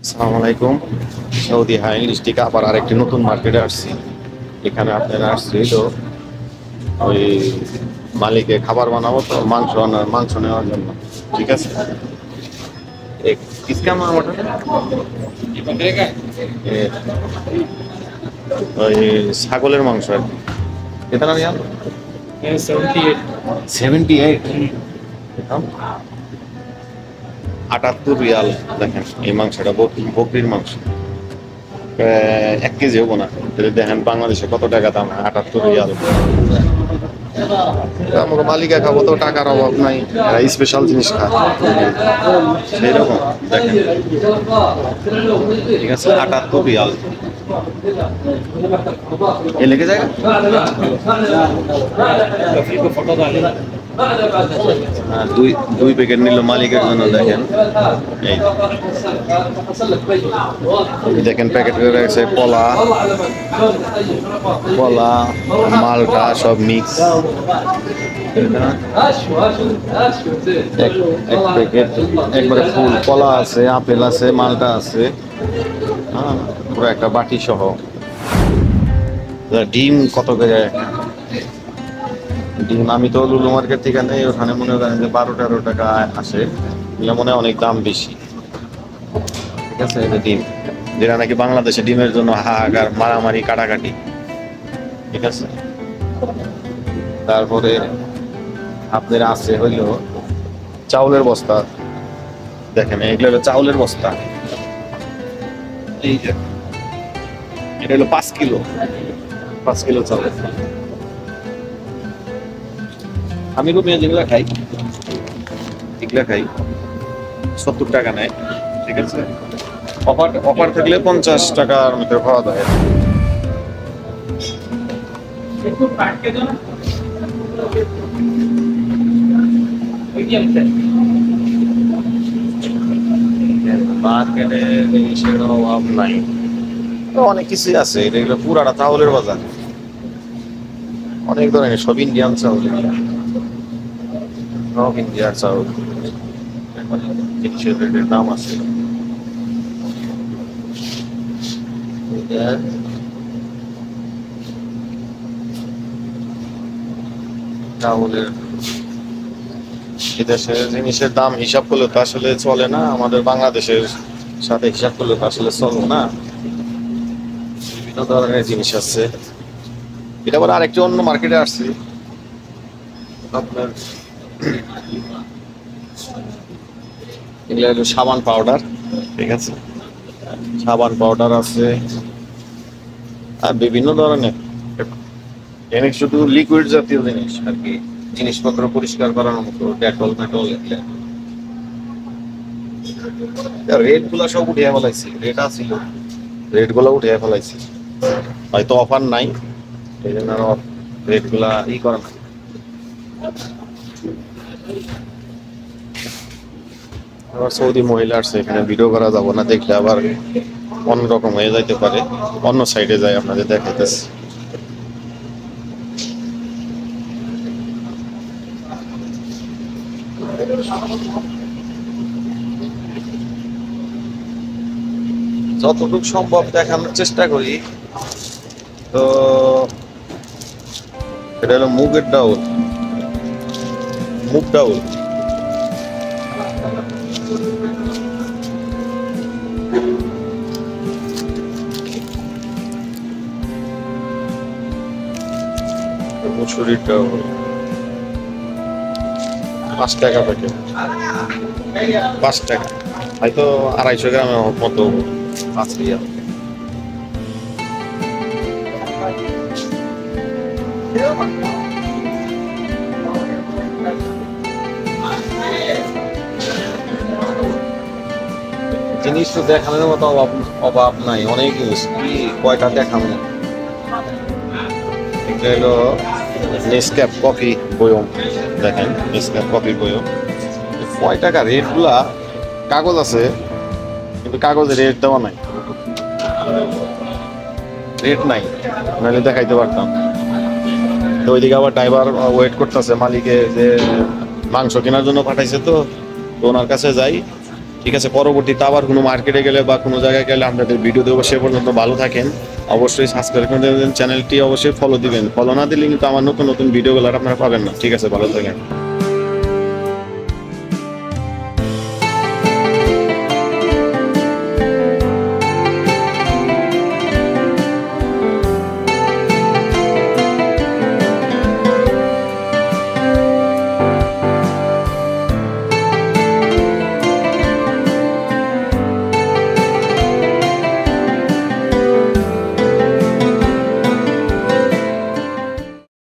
আসসালামু আলাইকুম। সৌদি হাইল ডিস্ট্রিক্টে আবার আরেকটি নতুন মার্কেটে আসছি। এখানে আপনারা আসছি তো ওই মালিকে খাবার বানাবো, তো মাংস নেওয়ার জন্য। ঠিক আছে, किसका माल मटन ওই ছাগলের মাংস আর কি। कितना रियाल? 78। 78 রিয়াল। দেখেন এই মাংসটা বকরির মাংস, 1 কেজি হবো না। তাহলে দেখেন বাংলাদেশে কত টাকা দাম, 78 রিয়াল। আমার মালিকা খাবো তো, টাকার অভাব নাই, স্পেশাল জিনিস খায় সেই রকম। দেখেন ঠিক আছে, 78 রিয়াল এ লেগে যায়। দুই প্যাকেট নিল মালিকের জন্য। দেখেন এই দেখেন প্যাকেট করে রাখছে কলা কলা মালটা সব মিক্স। এক প্যাকেট একবারে ফুল কলা আছে, আপেল আছে, মালটা আছে, হ্যাঁ, পুরো একটা বাটি সহ। ডিম কত করে? ডিম আমি তো লুলু মার্কেট থেকে নেই, ওখানে মনে করেন যে 12-13 টাকা আসে, এগুলো মনে হয় অনেক দাম বেশি। ঠিক আছে, এটা ডিম যেটা নাকি বাংলাদেশে ডিমের জন্য হাহাকার, মারামারি, কাটাকাটি। ঠিক আছে, তারপরে আপনার আছে হইল চাউলের বস্তা। দেখেন এগুলো হলো চাউলের বস্তা। এই যে এটা হলো 5 কিলো 5 কিলো চাউল। আমি রুমিয়া যেগুলা খাই এগুলা খাই 70 টাকা নেয়। ঠিক আছে, অফার থাকলে 50 টাকার মধ্যে খাওয়া যায়। মার্কেটে জিনিসের অভাব নাই, অনেক কিছুই আছে। এটা পুরাটা চাউলের বাজার, অনেক ধরনের সব ইন্ডিয়ান চাউল, সব ইন্ডিয়ার চাউল। জিনিসের রেটের দাম আছে। চাউলের বিদেশের জিনিসের দাম হিসাব করলে তো আসলে চলে না, আমাদের বাংলাদেশের সাথে হিসাব করলে তো আসলে চলে না। বিভিন্ন ধরনের জিনিস আছে। এটা আবার আরেকটি অন্য মার্কেটে আসছে আপনার, এগুলো হলো সাবান পাউডার। ঠিক আছে, সাবান পাউডার আছে আর বিভিন্ন ধরনের জিনিস, শুধু লিকুইড জাতীয় জিনিস আর কি, জিনিসপত্র পরিষ্কার করার মতো, ডেটল মেটল। রেট গুলা সব উঠিয়ে ফেলাইছি, রেট আছিল, রেট গুলা উঠিয়ে ফেলাইছি, হয়তো অফার নাই এই জন্য রেট গুলা করে না। আবার সৌদি মহিলা আসছে, এখানে ভিডিও করা যাব না, দেখলে আবার অন্যরকম হয়ে যাইতে পারে। অন্য সাইডে যাই, আপনাদের দেখাইতেছি। যতটুকু সম্ভব দেখানোর চেষ্টা করি। তো এটা হলো মুগের ডাউল, মুগ ডাউল। মুসুরির ডাউল 5 টাকা প্যাকেট, 5 টাকা, হয়তো 250 গ্রামের মতো 5 রিয়াল। জিনিস তো দেখানোর মতো অভাব নাই, অনেক জিনিস, কি কয়টা দেখানো। এটা হলো নেসক্যাফ কফি বয়ম। দেখেন নেসক্যাফ কফি বয়ম, কয় টাকা রেট গুলা। কাগজ আছে কিন্তু কাগজে রেট দেওয়া নাই, রেট নাই, নাহলে দেখাইতে পারতাম। তো ওইদিকে আবার ড্রাইভার ওয়েট করতেছে, মালিকে যে মাংস কেনার জন্য পাঠাইছে, তো ওনার কাছে যাই। ঠিক আছে, পরবর্তীতে আবার কোনো মার্কেটে গেলে বা কোনো জায়গায় গেলে আপনাদের ভিডিও দেবো। সে পর্যন্ত ভালো থাকেন, অবশ্যই সাবস্ক্রাইব করে দেবেন, চ্যানেলটি অবশ্যই ফলো দিবেন। ফলো না দিলে কিন্তু আমার নতুন নতুন ভিডিওগুলো আপনারা পাবেন না। ঠিক আছে, ভালো থাকেন।